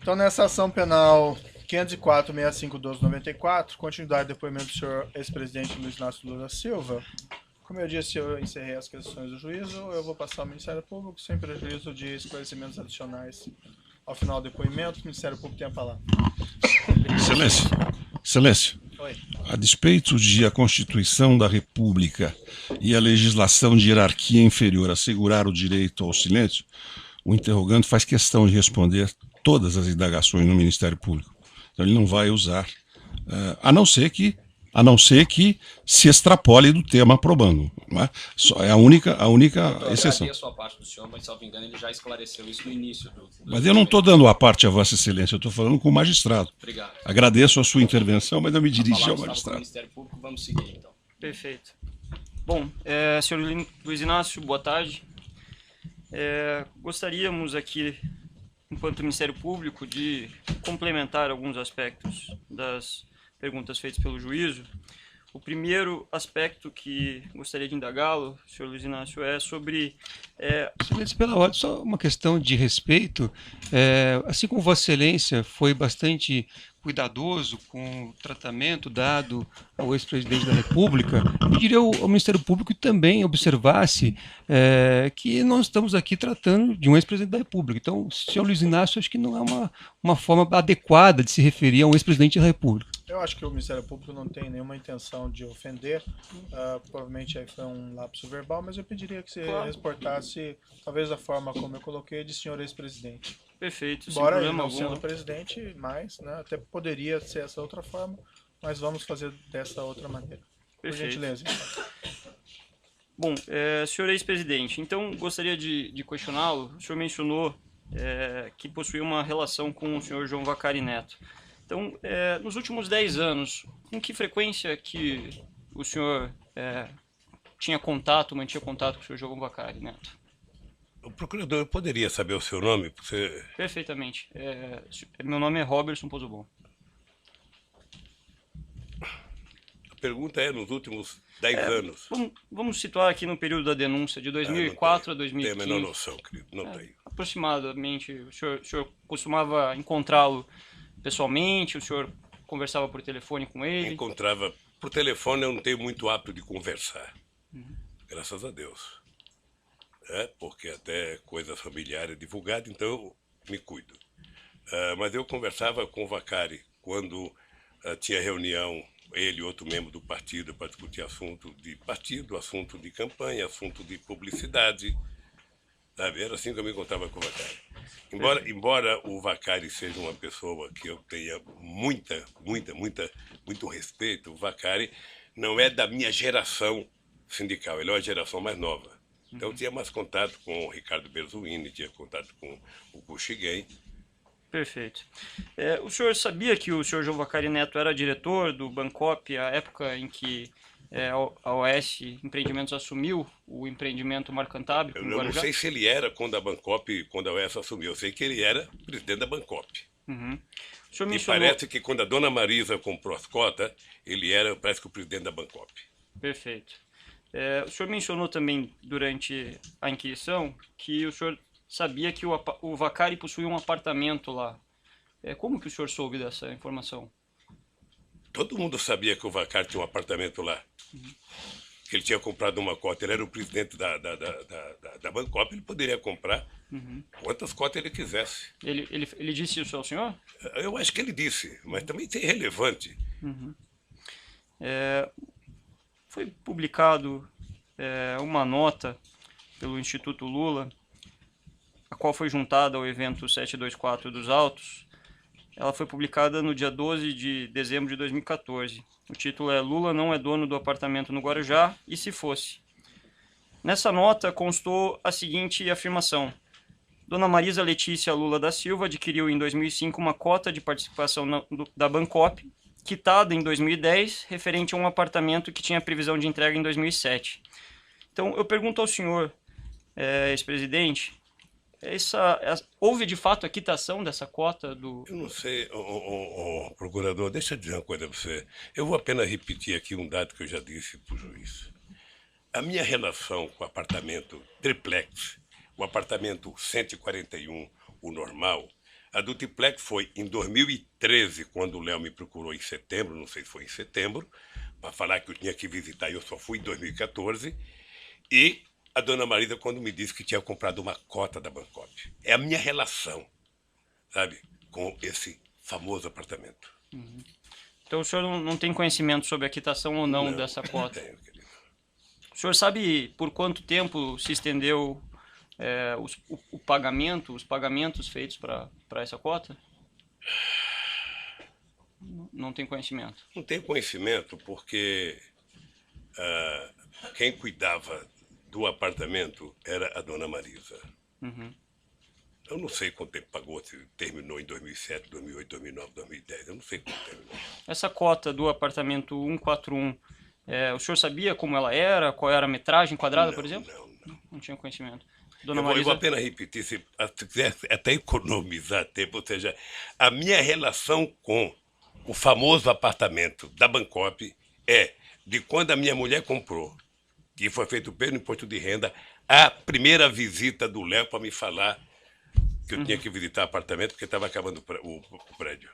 Então, nessa ação penal 504-65-12-94, continuidade do depoimento do senhor ex-presidente Luiz Inácio Lula da Silva. Como eu disse, eu encerrei as questões do juízo, eu vou passar ao Ministério Público sem prejuízo de esclarecimentos adicionais. Ao final do depoimento, o Ministério Público tem a palavra. Excelência, Excelência, Oi. a despeito de a Constituição da República e a legislação de hierarquia inferior assegurar o direito ao silêncio, o interrogante faz questão de responder todas as indagações no Ministério Público. Então ele não vai usar, a não ser que se extrapole do tema probando. Não é? É a única exceção. Eu agradeço a parte do senhor, mas, salvo engano, ele já esclareceu isso no início. Mas eu não estou dando a parte a Vossa Excelência, eu estou falando com o magistrado. Obrigado. Agradeço a sua intervenção, mas eu me dirigi ao Com o magistrado. Ministério Público, vamos seguir, então. Perfeito. Bom, senhor Luiz Inácio, boa tarde. Gostaríamos aqui, enquanto Ministério Público, de complementar alguns aspectos das perguntas feitas pelo juízo. O primeiro aspecto que gostaria de indagá-lo, senhor Luiz Inácio, é sobre... Excelência, pela ordem, só uma questão de respeito. Assim como Vossa Excelência foi bastante cuidadoso com o tratamento dado ao ex-presidente da República, eu diria ao Ministério Público que também observasse que nós estamos aqui tratando de um ex-presidente da República. Então, senhor Luiz Inácio, acho que não é uma forma adequada de se referir a um ex-presidente da República. Eu acho que o Ministério Público não tem nenhuma intenção de ofender, provavelmente aí foi um lapso verbal, mas eu pediria que você reportasse, talvez da forma como eu coloquei, de senhor ex-presidente. Perfeito, sem Embora ele problema não algum. sendo presidente, mas né, até poderia ser essa outra forma, mas vamos fazer dessa outra maneira. Por Perfeito. gentileza. Bom, senhor ex-presidente, então gostaria de questioná-lo. O senhor mencionou que possuía uma relação com o senhor João Vacari Neto. Então, nos últimos 10 anos, com que frequência que o senhor mantinha contato com o senhor João Vacari Neto? O procurador, eu poderia saber o seu nome? Você... Perfeitamente. Meu nome é Robertson Pozobon. A pergunta é nos últimos 10 anos. Vamos situar aqui no período da denúncia, de 2004 a 2015. Tenho a menor noção, querido. Não tenho. Aproximadamente. O senhor costumava encontrá-lo pessoalmente? O senhor conversava por telefone com ele? Encontrava por telefone, eu não tenho muito hábito de conversar. Graças a Deus. Porque até coisa familiar é divulgada, então eu me cuido. Mas eu conversava com o Vacari quando tinha reunião, ele e outro membro do partido, para discutir assunto de partido, assunto de campanha, assunto de publicidade. Sabe? Era assim que eu me encontrava com o Vacari. Embora o Vacari seja uma pessoa que eu tenha muito respeito, o Vacari não é da minha geração sindical, ele é uma geração mais nova. Então eu tinha mais contato com o Ricardo Berzuini, tinha contato com o Kuchiguen. Perfeito. O senhor sabia que o senhor João Vacari Neto era diretor do Bancop, à época em que a OS Empreendimentos assumiu o empreendimento Marcantábrico no Guarujá? Eu não sei se ele era quando a Bancop, quando a OS assumiu, eu sei que ele era presidente da Bancop. Uhum. O senhor E mencionou... parece que quando a dona Marisa comprou as cotas, ele era, parece que, o presidente da Bancop. Perfeito. O senhor mencionou também, durante a inquisição, que o senhor sabia que o Vacari possuía um apartamento lá. Como que o senhor soube dessa informação? Todo mundo sabia que o Vacari tinha um apartamento lá. Que ele tinha comprado uma cota. Ele era o presidente da Bancop, ele poderia comprar quantas cotas ele quisesse. Ele disse isso ao senhor? Eu acho que ele disse, mas também isso é irrelevante. Foi publicado uma nota pelo Instituto Lula, a qual foi juntada ao evento 724 dos Autos. Ela foi publicada no dia 12 de dezembro de 2014. O título é Lula não é dono do apartamento no Guarujá, e se fosse? Nessa nota constou a seguinte afirmação. Dona Marisa Letícia Lula da Silva adquiriu em 2005 uma cota de participação da Bancop, quitada em 2010, referente a um apartamento que tinha previsão de entrega em 2007. Então, eu pergunto ao senhor, ex-presidente, houve de fato a quitação dessa cota do... Eu não sei, procurador, deixa eu dizer uma coisa para você. Eu vou apenas repetir aqui um dado que eu já disse para o juiz. A minha relação com o apartamento triplex, o apartamento 141, o normal, A do triplex foi em 2013, quando o Léo me procurou em setembro, não sei se foi em setembro, para falar que eu tinha que visitar, e eu só fui em 2014. E a dona Marisa, quando me disse que tinha comprado uma cota da Bancop. É a minha relação, sabe, com esse famoso apartamento. Então o senhor não tem conhecimento sobre a quitação ou não dessa Não cota? tenho, querido. O senhor sabe por quanto tempo se estendeu o pagamento, os pagamentos feitos para essa cota? Não tem conhecimento. Não tenho conhecimento porque quem cuidava do apartamento era a dona Marisa. Eu não sei quanto tempo pagou, se terminou em 2007, 2008, 2009, 2010. Eu não sei quanto terminou. Essa cota do apartamento 141, o senhor sabia como ela era? Qual era a metragem quadrada, por exemplo? Não. Não tinha conhecimento. Dona Eu vou Marisa, apenas repetir, se quiser até economizar tempo, ou seja, a minha relação com o famoso apartamento da Bancop é de quando a minha mulher comprou, que foi feito pelo imposto de renda, a primeira visita do Léo para me falar que eu tinha que visitar o apartamento porque estava acabando o prédio.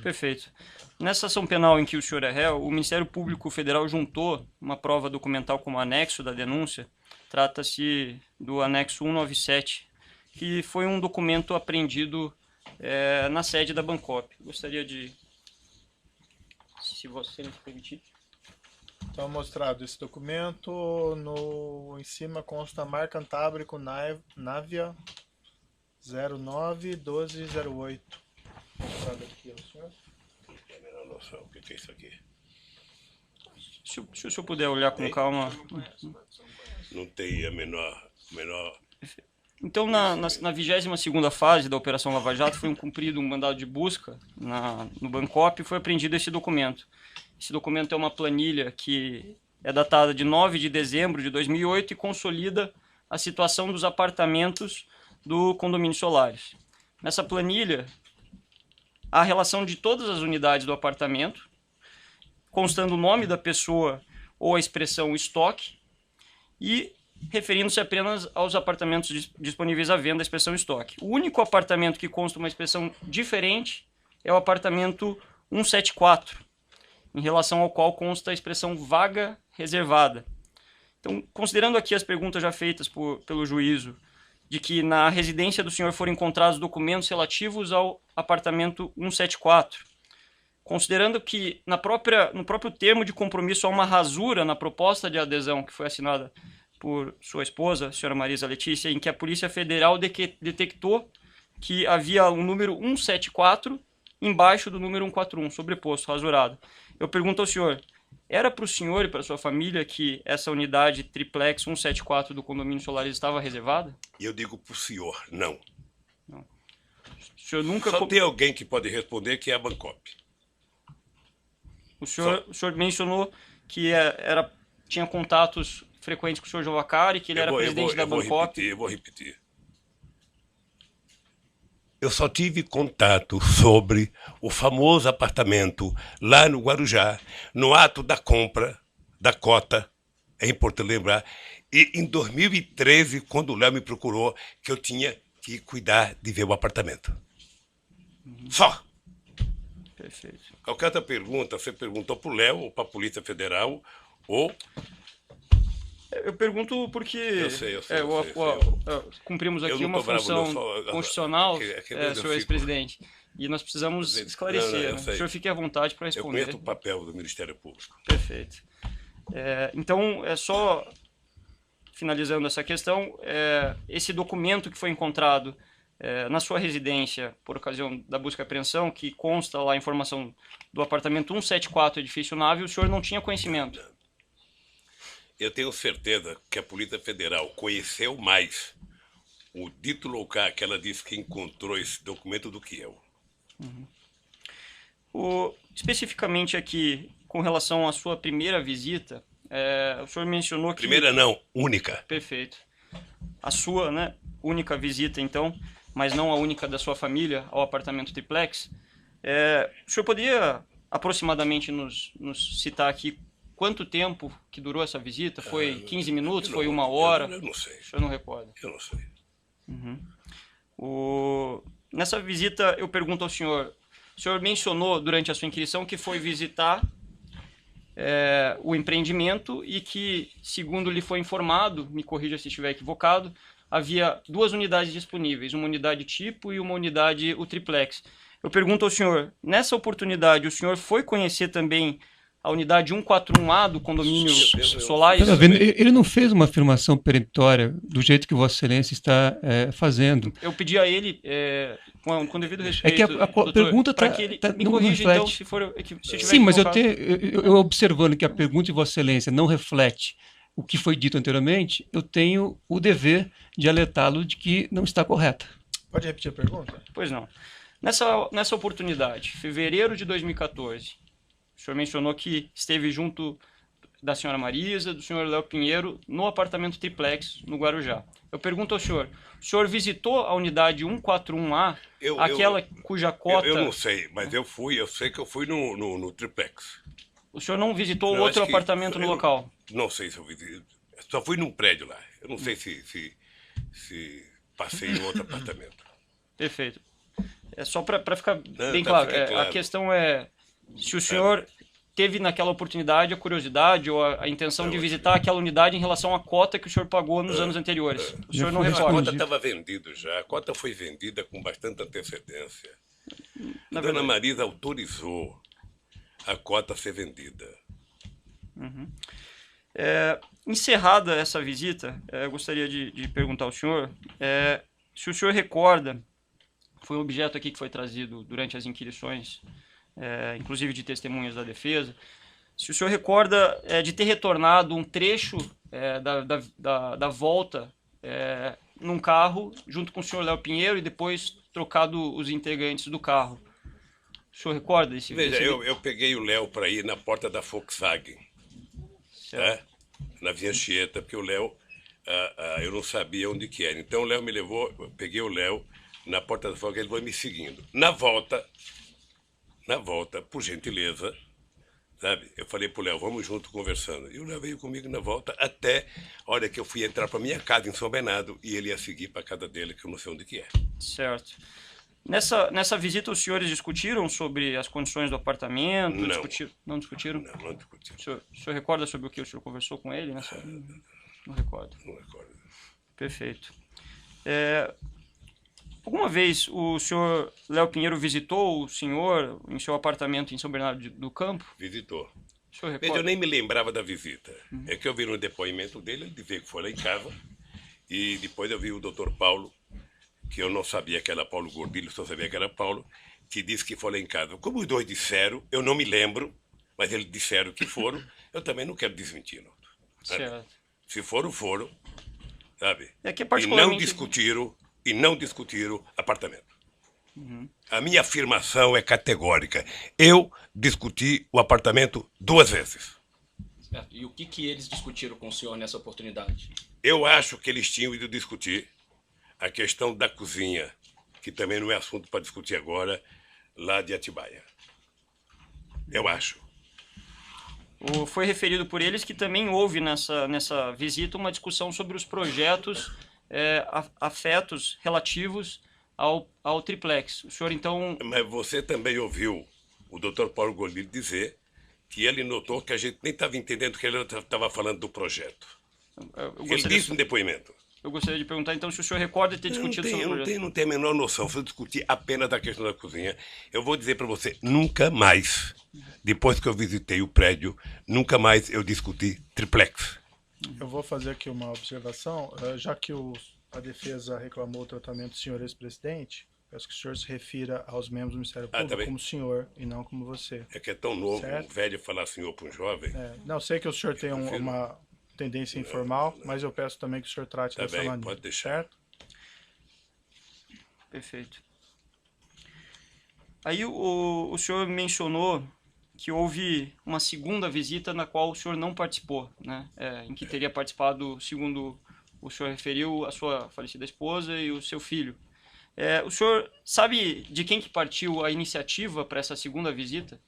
perfeito. Nessa ação penal em que o senhor é réu, o Ministério Público Federal juntou uma prova documental como anexo da denúncia. Trata-se do anexo 197, que foi um documento apreendido na sede da Bancop. Gostaria de, se você me permitir. Então, mostrado esse documento, em cima consta a marca Cantábrico Navia 091208. Mostrado aqui ao senhor. Não tenho a menor noção o que é isso aqui. Se o senhor puder olhar com calma. Não tenho a menor... Então, na 22ª fase da Operação Lava Jato, foi cumprido um mandado de busca no Bancop e foi apreendido esse documento. Esse documento é uma planilha que é datada de 9 de dezembro de 2008 e consolida a situação dos apartamentos do condomínio Solares. Nessa planilha, há a relação de todas as unidades do apartamento, constando o nome da pessoa ou a expressão estoque, e referindo-se apenas aos apartamentos disponíveis à venda, a expressão estoque. O único apartamento que consta uma expressão diferente é o apartamento 174, em relação ao qual consta a expressão vaga reservada. Então, considerando aqui as perguntas já feitas pelo juízo, de que na residência do senhor foram encontrados documentos relativos ao apartamento 174, considerando que no próprio termo de compromisso há uma rasura na proposta de adesão que foi assinada por sua esposa, a senhora Marisa Letícia, em que a Polícia Federal detectou que havia um número 174 embaixo do número 141, sobreposto, rasurado. Eu pergunto ao senhor, era para o senhor e para a sua família que essa unidade triplex 174 do condomínio Solares estava reservada? E eu digo para o senhor, não. O senhor nunca... Só tem alguém que pode responder, que é a Bancop. O senhor mencionou que tinha contatos frequentes com o senhor Jovacari, que ele era presidente da Bancop. Eu vou repetir. Eu só tive contato sobre o famoso apartamento lá no Guarujá, no ato da compra da cota, é importante lembrar, e em 2013, quando o Léo me procurou, que eu tinha que cuidar de ver o apartamento. Só. Perfeito. Qualquer outra pergunta, você perguntou para o Léo ou para a Polícia Federal, ou... Eu pergunto porque Eu sei. cumprimos aqui Eu não uma tô bravo, função não, constitucional, eu senhor fico- ex-presidente, e nós precisamos esclarecer. eu Né? sei. O senhor fique à vontade para Eu responder. conheço o papel do Ministério Público. Perfeito. Então, só finalizando essa questão, esse documento que foi encontrado na sua residência por ocasião da busca e apreensão, que consta lá a informação do apartamento 174, edifício Nave, o senhor não tinha conhecimento? Eu tenho certeza que a Polícia Federal conheceu mais o dito local que ela disse que encontrou esse documento do que eu. Especificamente aqui, com relação à sua primeira visita, o senhor mencionou que... Primeira não, única. Perfeito. A sua, né, única visita, então, mas não a única da sua família ao apartamento triplex. O senhor poderia aproximadamente nos citar aqui quanto tempo que durou essa visita? Foi 15 minutos? Foi 1 hora? Eu não sei. O senhor não recorda? Eu não sei. Nessa visita, eu pergunto ao senhor, o senhor mencionou durante a sua inquirição que foi visitar o empreendimento e que, segundo lhe foi informado, me corrija se estiver equivocado, havia 2 unidades disponíveis, uma unidade tipo e uma unidade o triplex. Eu pergunto ao senhor, nessa oportunidade, o senhor foi conhecer também a unidade 141A do condomínio Solares? Tá vendo? Ele não fez uma afirmação peremptória do jeito que Vossa Excelência está fazendo. Eu pedi a ele, com devido respeito, É que a doutor, pergunta para que ele me não corrija, reflete. então, se estiver Sim, mas eu equivocado. observando que a pergunta de Vossa Excelência não reflete o que foi dito anteriormente, eu tenho o dever de alertá-lo de que não está correta. Pode repetir a pergunta? Pois não. Nessa oportunidade, fevereiro de 2014, o senhor mencionou que esteve junto da senhora Marisa, do senhor Léo Pinheiro, no apartamento triplex, no Guarujá. Eu pergunto ao senhor, o senhor visitou a unidade 141A, aquela cuja cota... Eu não sei, mas eu sei que eu fui no triplex. O senhor não visitou Eu outro acho que- apartamento no eu local? Não sei se eu visitei. Só fui num prédio lá. Eu não sei se passei em outro apartamento. Perfeito. É só para ficar bem tá, claro. fica claro. A questão é se o senhor teve naquela oportunidade a curiosidade ou a intenção de visitar aquela unidade em relação à cota que o senhor pagou nos anos anteriores. O senhor não fui A recorda. cota estava vendida já. A cota foi vendida com bastante antecedência. Na A dona verdade. Marisa autorizou a cota a ser vendida. Encerrada essa visita, eu gostaria de perguntar ao senhor se o senhor recorda, foi um objeto aqui que foi trazido durante as inquirições, inclusive de testemunhas da defesa, se o senhor recorda de ter retornado um trecho da volta num carro junto com o senhor Léo Pinheiro e depois trocado os integrantes do carro. O senhor recorda desse? Veja, desse... eu peguei o Léo para ir na porta da Volkswagen, Certo. tá? Na Via Anchieta, porque o Léo, eu não sabia onde que era. Então o Léo me levou, eu peguei o Léo na porta da Volkswagen, ele foi me seguindo. Na volta, por gentileza, sabe? Eu falei pro Léo, vamos junto conversando. E o Léo veio comigo na volta até a hora que eu fui entrar para minha casa em São Bernardo e ele ia seguir para a casa dele, que eu não sei onde que é. Certo. Nessa visita, os senhores discutiram sobre as condições do apartamento? Não. Não discutiram? Não discutiu. O senhor recorda sobre o que o senhor conversou com ele? Não recordo. Não recordo. Perfeito. Alguma vez o senhor Léo Pinheiro visitou o senhor em seu apartamento em São Bernardo do Campo? Visitou. O senhor Veja, eu recorda? nem me lembrava da visita. É que eu vi no depoimento dele, ele dizia que foi lá em casa. E depois eu vi o doutor Paulo, que eu não sabia que era Paulo Gordilho, só sabia que era Paulo, que disse que foi lá em casa. Como os dois disseram, eu não me lembro, mas eles disseram que foram, eu também não quero desmentir. Não. Certo. Se foram, foram, sabe? É que E não particularmente... discutiram apartamento. A minha afirmação é categórica. Eu discuti o apartamento 2 vezes. Certo. E o que eles discutiram com o senhor nessa oportunidade? Eu acho que eles tinham ido discutir a questão da cozinha, que também não é assunto para discutir agora, lá de Atibaia. Eu acho. Foi referido por eles que também houve nessa visita uma discussão sobre os projetos afetos relativos ao triplex. O senhor, então... Mas você também ouviu o doutor Paulo Gordilho dizer que ele notou que a gente nem estava entendendo que ele estava falando do projeto. Ele disse no depoimento. Eu gostaria de perguntar, então, se o senhor recorda de ter discutido sobre o projeto. Não tenho a menor noção. Se eu discutir apenas da questão da cozinha, eu vou dizer para você, nunca mais, depois que eu visitei o prédio, nunca mais eu discuti triplex. Eu vou fazer aqui uma observação. Já que a defesa reclamou o tratamento do senhor ex-presidente, peço que o senhor se refira aos membros do Ministério Público tá bem. como senhor e não como você. É que é tão novo, Certo. um velho falar senhor para um jovem. Não, sei que o senhor tem uma tendência informal, mas eu peço também que o senhor trate Tá dessa bem, maneira. pode deixar. Certo? Perfeito. Aí o senhor mencionou que houve uma segunda visita na qual o senhor não participou, né? Em que teria participado, segundo o senhor referiu, a sua falecida esposa e o seu filho. O senhor sabe de quem que partiu a iniciativa para essa segunda visita?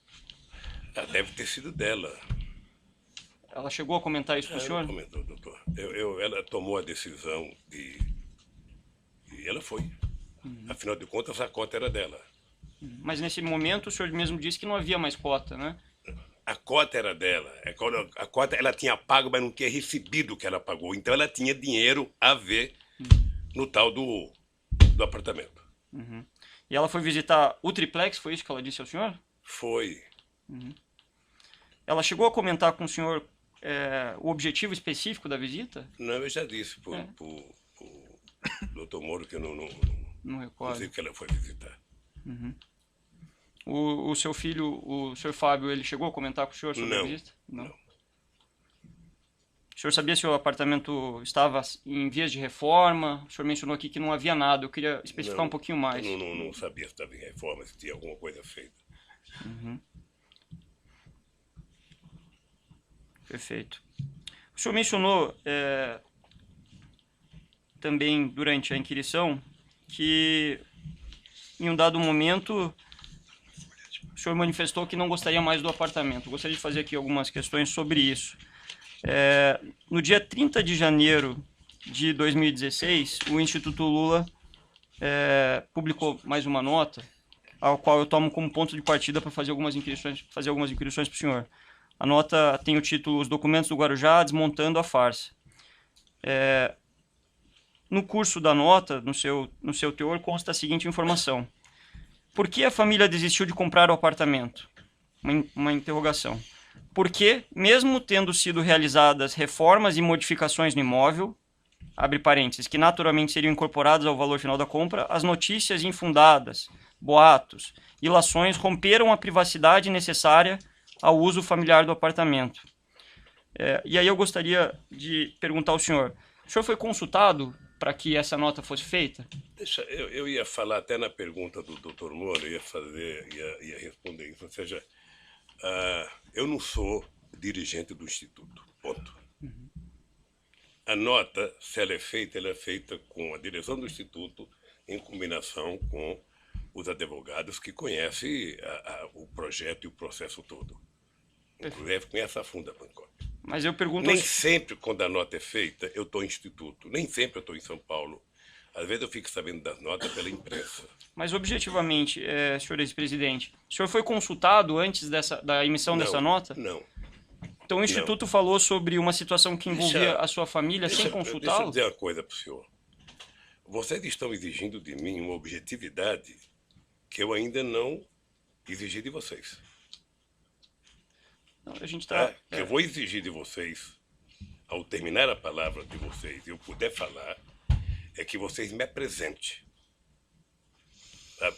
Deve ter sido dela. Ela chegou a comentar isso com o Ela senhor? comentou, doutor. Ela tomou a decisão de... E ela foi. Afinal de contas, a cota era dela. Mas nesse momento o senhor mesmo disse que não havia mais cota, né? A cota era dela. A cota ela tinha pago, mas não tinha recebido o que ela pagou. Então ela tinha dinheiro a ver no tal do apartamento. E ela foi visitar o triplex, foi isso que ela disse ao senhor? Foi. Ela chegou a comentar com o senhor o objetivo específico da visita? Não, eu já disse pro Dr. Moro que eu não Não recordo. sei que ela foi visitar. O seu filho, o senhor Fábio, ele chegou a comentar com o senhor sobre a Não, visita? não. O senhor sabia se o apartamento estava em vias de reforma? O senhor mencionou aqui que não havia nada. Eu queria especificar um pouquinho mais. Eu não sabia se estava em reforma, se tinha alguma coisa feita. Perfeito. O senhor mencionou também durante a inquirição que em um dado momento o senhor manifestou que não gostaria mais do apartamento. Eu gostaria de fazer aqui algumas questões sobre isso. No dia 30 de janeiro de 2016, o Instituto Lula publicou mais uma nota, ao qual eu tomo como ponto de partida para fazer algumas inquirições para o senhor. A nota tem o título Os Documentos do Guarujá Desmontando a Farsa. No curso da nota, no seu teor, consta a seguinte informação. Por que a família desistiu de comprar o apartamento? Uma interrogação. Porque, mesmo tendo sido realizadas reformas e modificações no imóvel, abre parênteses, que naturalmente seriam incorporadas ao valor final da compra, as notícias infundadas, boatos, ilações romperam a privacidade necessária ao uso familiar do apartamento. E aí eu gostaria de perguntar ao senhor, o senhor foi consultado para que essa nota fosse feita? Eu ia falar até na pergunta do Dr. Moro, ia responder isso. Ou seja, eu não sou dirigente do Instituto, ponto. A nota, se ela é feita com a direção do Instituto, em combinação com os advogados que conhecem o projeto e o processo todo. Inclusive conhece a fundo a Pancop. Mas eu pergunto... Nem sempre, quando a nota é feita, eu estou em Instituto. Nem sempre eu estou em São Paulo. Às vezes eu fico sabendo das notas pela imprensa. Mas objetivamente, senhor ex-presidente, o senhor foi consultado antes da emissão dessa nota? Não. Então o Instituto falou sobre uma situação que envolvia a sua família sem consultá-lo? Deixa eu dizer uma coisa para o senhor. Vocês estão exigindo de mim uma objetividade que eu ainda não exigi de vocês. Não, a gente está... Que eu vou exigir de vocês, ao terminar a palavra de vocês, e eu puder falar, é que vocês me apresentem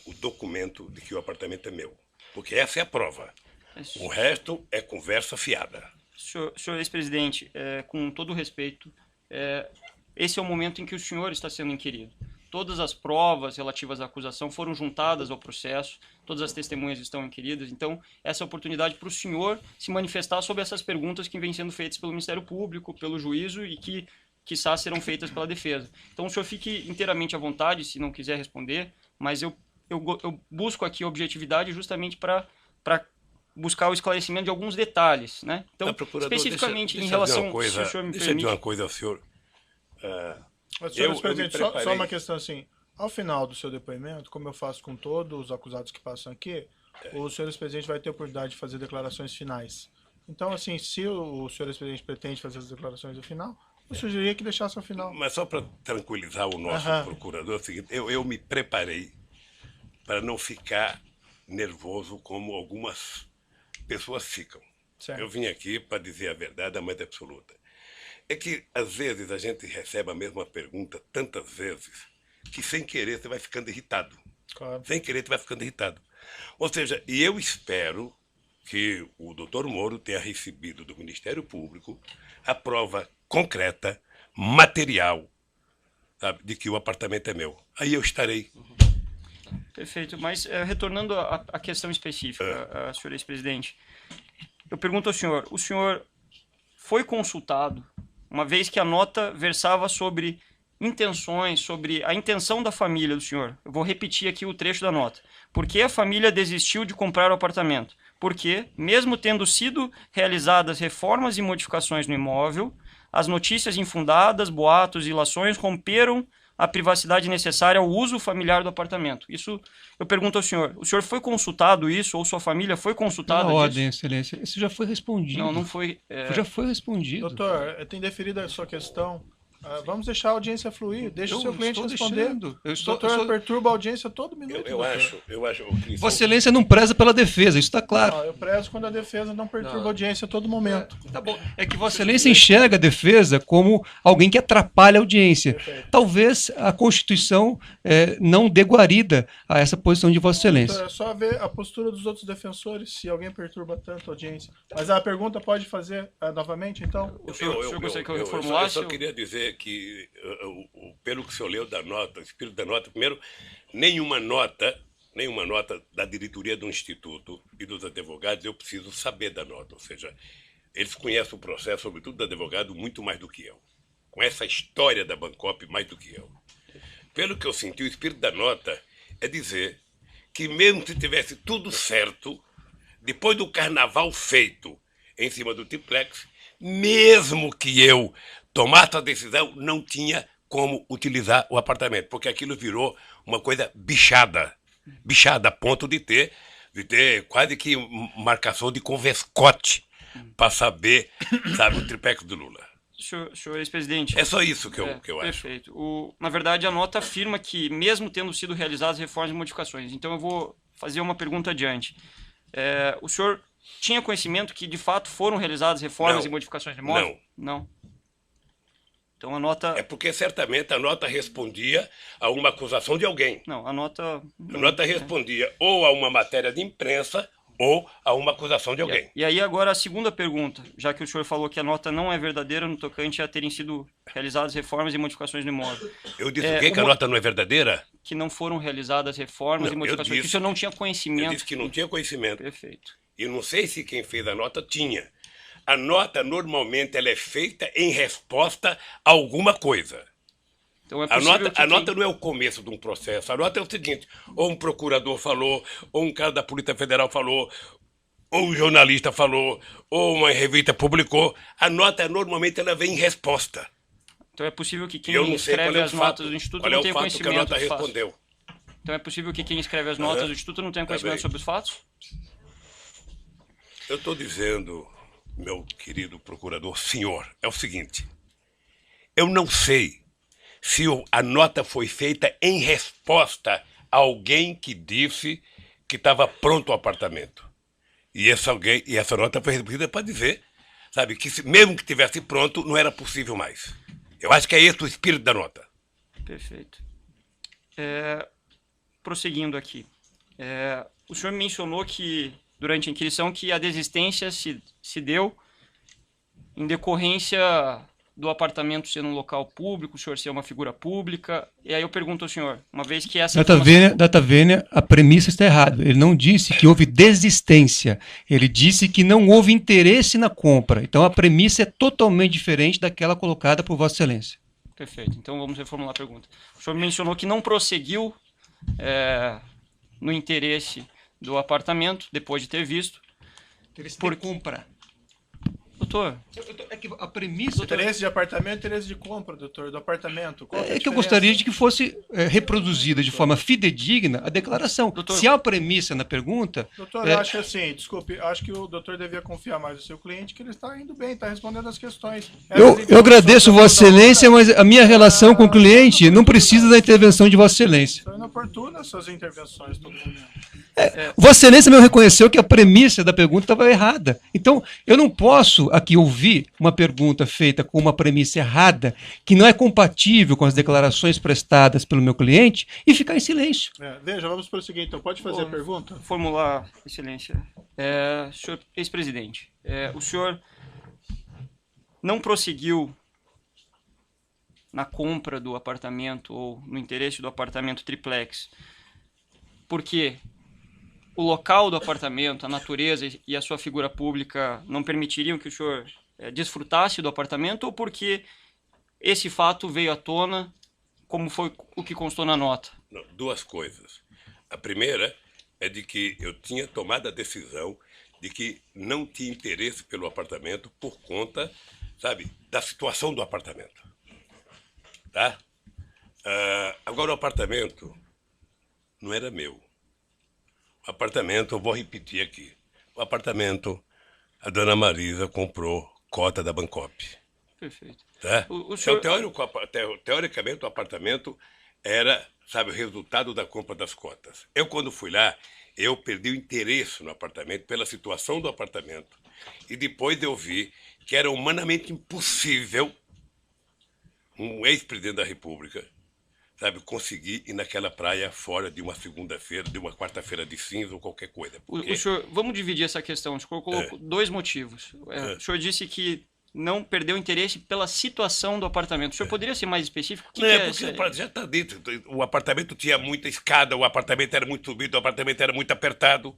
o documento de que o apartamento é meu. Porque essa é a prova. O resto é conversa fiada. Senhor ex-presidente, com todo o respeito, esse é o momento em que o senhor está sendo inquirido. Todas as provas relativas à acusação foram juntadas ao processo, todas as testemunhas estão inquiridas, então essa é a oportunidade para o senhor se manifestar sobre essas perguntas que vêm sendo feitas pelo Ministério Público, pelo juízo e que, quiçá, serão feitas pela defesa. Então o senhor fique inteiramente à vontade, se não quiser responder, mas eu busco aqui objetividade justamente para buscar o esclarecimento de alguns detalhes, né? Então, especificamente em relação... Deixa eu dizer uma coisa ao senhor. Mas, senhor presidente, só uma questão assim. Ao final do seu depoimento, como eu faço com todos os acusados que passam aqui, o senhor ex-presidente vai ter a oportunidade de fazer declarações finais. Então, assim, se o senhor ex-presidente pretende fazer as declarações no final, eu sugeriria que deixasse ao final. Mas só para tranquilizar o nosso procurador, é o seguinte, eu me preparei para não ficar nervoso como algumas pessoas ficam. Certo. Eu vim aqui para dizer a verdade, a mais absoluta. É que, às vezes, a gente recebe a mesma pergunta tantas vezes que, sem querer, você vai ficando irritado. Claro. Sem querer, você vai ficando irritado. Ou seja, e eu espero que o Dr. Moro tenha recebido do Ministério Público a prova concreta, material, sabe, de que o apartamento é meu. Aí eu estarei. Perfeito, mas retornando à questão específica, senhor ex-presidente, eu pergunto ao senhor, o senhor foi consultado, uma vez que a nota versava sobre intenções, sobre a intenção da família do senhor? Eu vou repetir aqui o trecho da nota. Por que a família desistiu de comprar o apartamento? Porque, mesmo tendo sido realizadas reformas e modificações no imóvel, as notícias infundadas, boatos e ilações romperam a privacidade necessária ao uso familiar do apartamento. Isso eu pergunto ao senhor. O senhor foi consultado isso, ou sua família foi consultada Pela disso? ordem, excelência. Isso já foi respondido. Não, não foi. Já foi respondido. Doutor, tem deferido a sua questão. Vamos deixar a audiência fluir. Deixa o seu cliente responder. O doutor perturba a audiência a todo minuto. Eu acho, Cris, Vossa Excelência não preza pela defesa, isso está claro. Não, eu prezo quando a defesa não perturba a audiência a todo momento. Tá bom. É que Vossa Excelência enxerga a defesa como alguém que atrapalha a audiência. Perfeito. Talvez a Constituição não dê guarida a essa posição de Vossa Excelência. Doutor, é só ver a postura dos outros defensores, se alguém perturba tanto a audiência. Mas a pergunta pode fazer novamente, então? O senhor gostaria que eu reformulasse? Eu só queria dizer que, pelo que o senhor leu da nota, o espírito da nota, primeiro, nenhuma nota da diretoria do Instituto e dos advogados eu preciso saber da nota. Ou seja, eles conhecem o processo, sobretudo do advogado, muito mais do que eu. Com essa história da Bancop, mais do que eu. Pelo que eu senti, o espírito da nota é dizer que mesmo se tivesse tudo certo, depois do carnaval feito em cima do triplex, mesmo que eu tomasse a decisão, não tinha como utilizar o apartamento, porque aquilo virou uma coisa bichada a ponto de ter quase que marcação de converscote para saber, sabe, o triplex do Lula. Senhor ex-presidente. É só isso que eu acho. Perfeito. Na verdade, a nota afirma que, mesmo tendo sido realizadas reformas e modificações, então eu vou fazer uma pergunta adiante. O senhor tinha conhecimento que, de fato, foram realizadas reformas e modificações de imóvel? Não. Então a nota... É porque certamente a nota respondia a uma acusação de alguém. Não, a nota... A nota respondia ou a uma matéria de imprensa ou a uma acusação de alguém. E aí agora a segunda pergunta, já que o senhor falou que a nota não é verdadeira no tocante a terem sido realizadas reformas e modificações no imóvel. Eu disse o quê? Que a nota não é verdadeira? Que não foram realizadas reformas e modificações, que o senhor não tinha conhecimento. Eu disse que não tinha conhecimento. Perfeito. E não sei se quem fez a nota tinha. A nota, normalmente, ela é feita em resposta a alguma coisa. Então, a nota não é o começo de um processo. A nota é o seguinte, ou um procurador falou, ou um cara da Polícia Federal falou, ou um jornalista falou, ou uma revista publicou. A nota, normalmente, ela vem em resposta. Então é possível que quem escreve as notas do Instituto não tenha conhecimento que a nota respondeu. Então é possível que quem escreve as notas do Instituto não tenha conhecimento sobre os fatos? Eu estou dizendo, meu querido procurador, senhor, é o seguinte. Eu não sei se a nota foi feita em resposta a alguém que disse que estava pronto o apartamento. E essa nota foi recebida para dizer, sabe, que mesmo que tivesse pronto, não era possível mais. Eu acho que é esse o espírito da nota. Perfeito. Prosseguindo aqui. O senhor mencionou que, durante a inquirição, que a desistência se deu em decorrência do apartamento ser um local público, o senhor ser uma figura pública. E aí eu pergunto ao senhor, uma vez que essa... Data vênia, a premissa está errada. Ele não disse que houve desistência. Ele disse que não houve interesse na compra. Então a premissa é totalmente diferente daquela colocada por Vossa Excelência. Perfeito. Então vamos reformular a pergunta. O senhor mencionou que não prosseguiu no interesse do apartamento, depois de ter visto. Interesse por compra. Doutor, é que a premissa... Interesse de apartamento, interesse de compra, doutor, do apartamento. É que eu gostaria de que fosse reproduzida de forma fidedigna a declaração. Doutor, se há uma premissa na pergunta... Doutor, eu acho assim, desculpe, acho que o doutor devia confiar mais no seu cliente, que ele está indo bem, está respondendo as questões. Eu agradeço Vossa Excelência, mas a minha relação com o cliente não precisa da intervenção de Vossa Excelência. São inoportunas suas intervenções todo momento. Vossa Excelência mesmo reconheceu que a premissa da pergunta estava errada. Então, eu não posso aqui ouvir uma pergunta feita com uma premissa errada, que não é compatível com as declarações prestadas pelo meu cliente, e ficar em silêncio. Veja, vamos prosseguir então. Pode fazer a pergunta? Formular, Excelência. Senhor ex-presidente, o senhor não prosseguiu na compra do apartamento ou no interesse do apartamento triplex, porque o local do apartamento, a natureza e a sua figura pública não permitiriam que o senhor desfrutasse do apartamento, ou porque esse fato veio à tona, como foi o que constou na nota? Não, duas coisas. A primeira é de que eu tinha tomado a decisão de que não tinha interesse pelo apartamento por conta, sabe, da situação do apartamento. Tá? Agora, o apartamento não era meu. O apartamento, eu vou repetir aqui. O apartamento, a dona Marisa comprou cota da Bancop. Perfeito. Tá? O senhor- Teoricamente, o apartamento era, sabe, o resultado da compra das cotas. Eu, quando fui lá, eu perdi o interesse no apartamento pela situação do apartamento. E depois eu vi que era humanamente impossível um ex-presidente da República, sabe, conseguir ir naquela praia fora de uma segunda-feira, de uma quarta-feira de cinza ou qualquer coisa. Porque O senhor, vamos dividir essa questão. O senhor colocou dois motivos. O senhor disse que não perdeu interesse pela situação do apartamento. O senhor poderia ser mais específico? O que não, que é porque já está dito. O apartamento tinha muita escada, o apartamento era muito subido, o apartamento era muito apertado.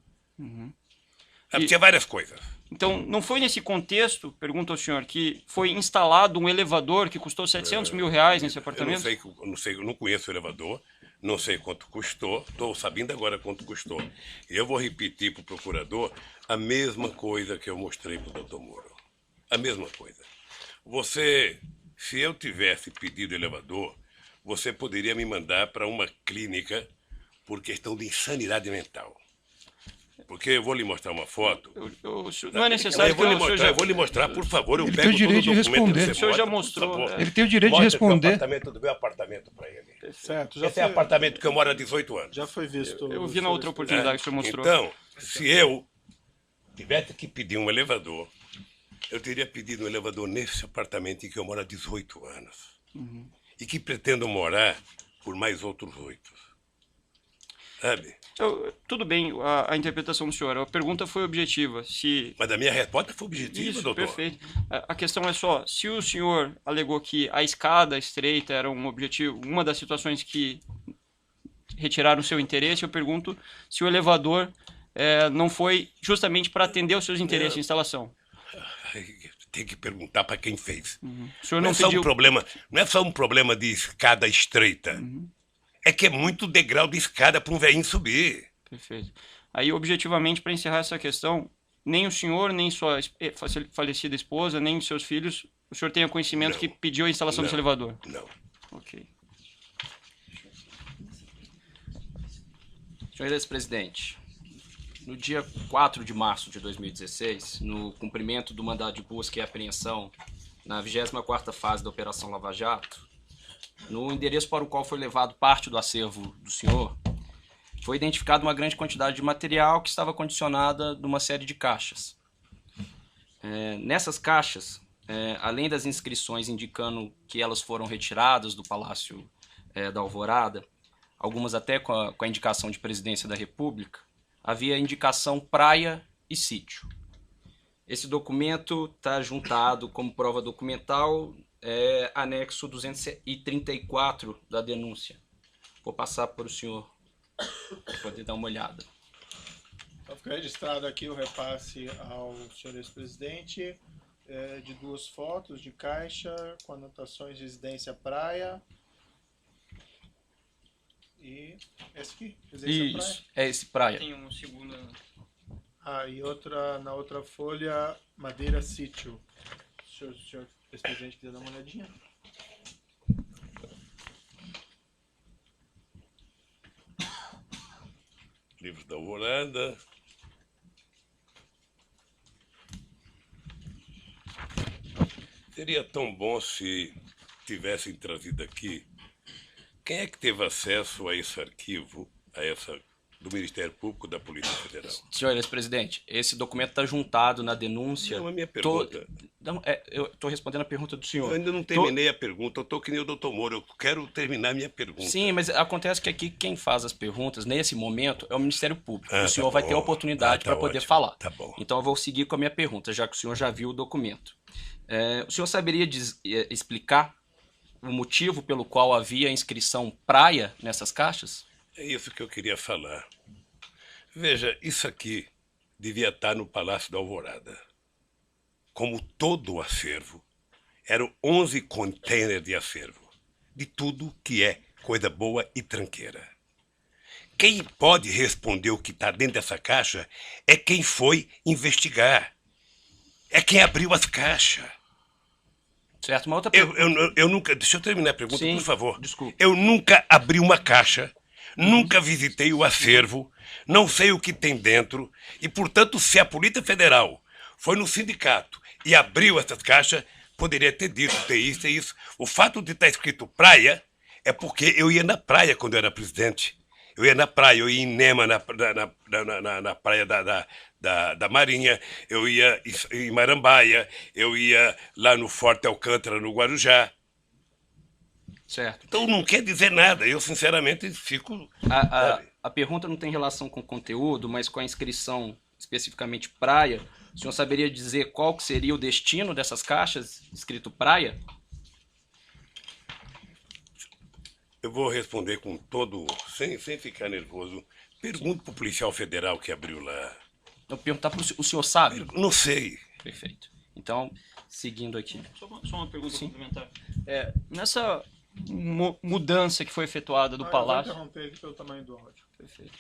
Sabe, E- tinha várias coisas. Então, não foi nesse contexto, pergunto ao senhor, que foi instalado um elevador que custou 700 mil reais nesse Eu apartamento? eu não conheço o elevador, não sei quanto custou, estou sabendo agora quanto custou. E eu vou repetir para o procurador a mesma coisa que eu mostrei para o doutor Moro. A mesma coisa. Se eu tivesse pedido elevador, você poderia me mandar para uma clínica por questão de insanidade mental. Porque eu vou lhe mostrar uma foto. Não é necessário Eu vou lhe o senhor mostrar, já... eu vou lhe mostrar, por favor. Eu Ele pego tem o direito todo de documento que responder. você O senhor já mostra, mostrou, por favor. Ele tem o direito de Mostra responder. Do meu apartamento para ele. Certo, já Esse é o foi, apartamento que eu moro há 18 anos. já foi visto. Eu vi na outra oportunidade que o senhor mostrou. Então, se eu tivesse que pedir um elevador, eu teria pedido um elevador nesse apartamento em que eu moro há 18 anos. E que pretendo morar por mais outros 8. Sabe? Tudo bem, a interpretação do senhor. A pergunta foi objetiva. Mas a minha resposta foi objetiva, Isso, doutor. perfeito. A questão é só, se o senhor alegou que a escada estreita era um objetivo, uma das situações que retiraram o seu interesse, eu pergunto se o elevador não foi justamente para atender os seus interesses de instalação. Tem que perguntar para quem fez. O senhor Não não é só pediu... não é só um problema de escada estreita. É que é muito degrau de escada para um velhinho subir. Perfeito. Aí, objetivamente, para encerrar essa questão, nem o senhor, nem sua falecida esposa, nem os seus filhos, o senhor tenha conhecimento Não. que pediu a instalação desse elevador? Não. Ok. Senhor ex-presidente, no dia 4 de março de 2016, no cumprimento do mandado de busca e apreensão na 24ª fase da Operação Lava Jato, no endereço para o qual foi levado parte do acervo do senhor, foi identificada uma grande quantidade de material que estava condicionada numa série de caixas. Nessas caixas, além das inscrições indicando que elas foram retiradas do Palácio da Alvorada, algumas até com a indicação de Presidência da República, havia indicação praia e sítio. Esse documento está juntado como prova documental, anexo 234 da denúncia. Vou passar para o senhor poder dar uma olhada. Então, fica registrado aqui o repasse ao senhor ex-presidente de 2 fotos de caixa com anotações de residência praia. E esse aqui, residência praia. Isso, é esse praia. Tem um segundo... E na outra folha, madeira sítio. Se o senhor ex-presidente quiser dar uma olhadinha. Livro da Alvorada. Seria tão bom se tivessem trazido aqui. Quem é que teve acesso a esse arquivo, do Ministério Público da Polícia Federal? Senhor ex-presidente, esse documento está juntado na denúncia. Não, a minha pergunta. Eu estou respondendo a pergunta do Eu senhor. ainda não terminei a pergunta, eu estou que nem o doutor Moro, eu quero terminar a minha pergunta. Sim, mas acontece que aqui quem faz as perguntas, nesse momento, é o Ministério Público. Ah, O senhor tá vai ter a bom. oportunidade Tá para poder ótimo. falar. Tá bom. Então eu vou seguir com a minha pergunta, já que o senhor já viu o documento. O senhor saberia explicar o motivo pelo qual havia a inscrição praia nessas caixas? É isso que eu queria falar. Veja, isso aqui devia estar no Palácio da Alvorada. Como todo o acervo, eram 11 containers de acervo, de tudo que é coisa boa e tranqueira. Quem pode responder o que está dentro dessa caixa é quem foi investigar. É quem abriu as caixas. Certo, uma outra pergunta. Eu nunca. Deixa eu terminar a pergunta, Sim, por favor. desculpe. Eu nunca abri uma caixa, nunca visitei o acervo, não sei o que tem dentro, e, portanto, se a Polícia Federal foi no sindicato e abriu essas caixas, poderia ter dito, ter isso e isso. O fato de estar escrito praia é porque eu ia na praia quando eu era presidente. Eu ia na praia, eu ia em Nema, na praia da Marinha, eu ia em Marambaia, eu ia lá no Forte Alcântara, no Guarujá. Certo. Então não quer dizer nada, eu sinceramente fico... A pergunta não tem relação com o conteúdo, mas com a inscrição especificamente praia. O senhor saberia dizer qual que seria o destino dessas caixas escrito praia? Eu vou responder com todo... sem ficar nervoso. Pergunto para o policial federal que abriu lá. Eu vou perguntar para o senhor sabe? Não sei. Perfeito. Então, seguindo aqui. Só uma pergunta complementar. Nessa mudança que foi efetuada do Eu vou Palácio... interromper aqui pelo tamanho do áudio. Perfeito.